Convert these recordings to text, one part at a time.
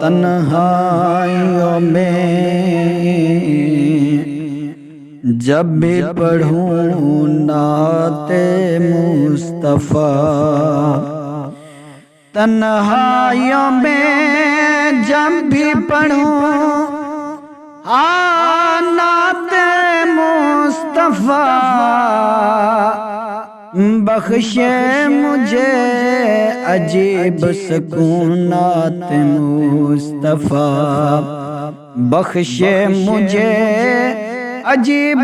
تنہائیوں میں جب بھی پڑھوں نعت مصطفیٰ، تنہائیوں میں جب بھی پڑھوں نعت مصطفیٰ، بخشے مجھے عجیب سکون نعت مصطفیٰ، بخشے مجھے عجیب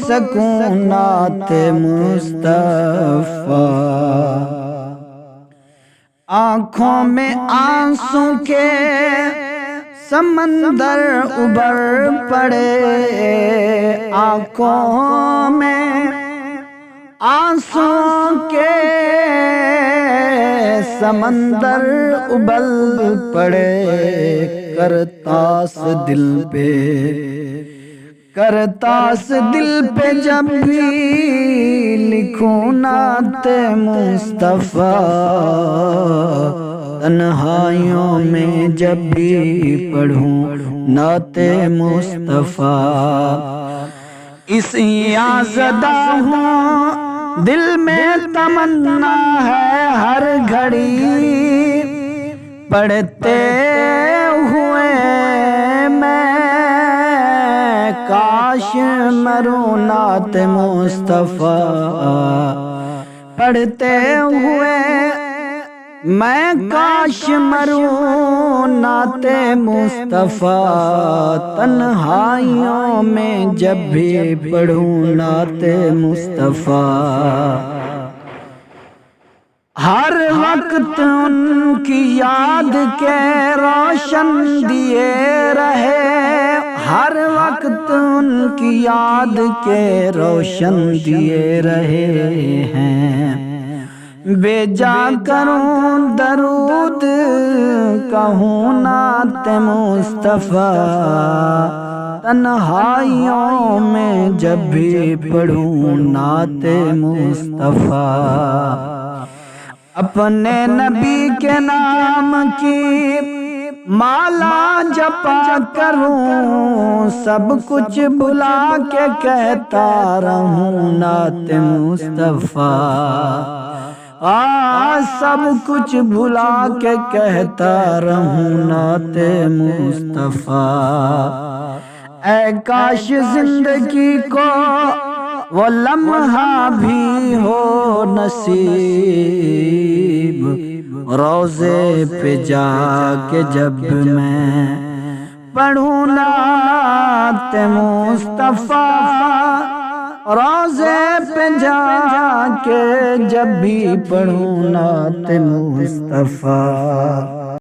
سکون نعت مصطفیٰ۔ آنکھوں میں آنسو کے سمندر ابھر پڑے، آنکھوں میں آنسو کے سمندر ابل پڑے، کرتاس دل پہ، کرتاس دل پہ جب بھی لکھوں نعت مصطفیٰ، تنہائیوں میں جب بھی پڑھوں نعت مصطفیٰ، اس یازدہ ہوں دل میں تمنا ہے ہر گھڑی، پڑھتے ہوئے میں کاش مروں نعت مصطفیٰ، پڑھتے ہوئے میں کاش مروں نعت مصطفیٰ، تنہائیوں میں جب بھی پڑھوں نعت مصطفیٰ، ہر وقت ان کی یاد کے روشن دیے رہے، ہر وقت ان کی یاد کے روشن دیے رہے ہیں، بھیجا کروں درود کہوں نعت مصطفیٰ، تنہائیوں میں جب بھی پڑھوں نعت مصطفیٰ، اپنے نبی کے نام کی مالا جپا کروں، سب کچھ بھلا کے کہتا رہوں نعت مصطفیٰ، سب کچھ بھلا کے کہتا رہوں نعت مصطفیٰ، اے کاش زندگی کو وہ لمحہ بھی ہو نصیب، روضے پہ جا کے جب میں پڑھوں نعت مصطفیٰ، روضے پہ جا کے جب بھی پڑھوں نعت مصطفیٰ۔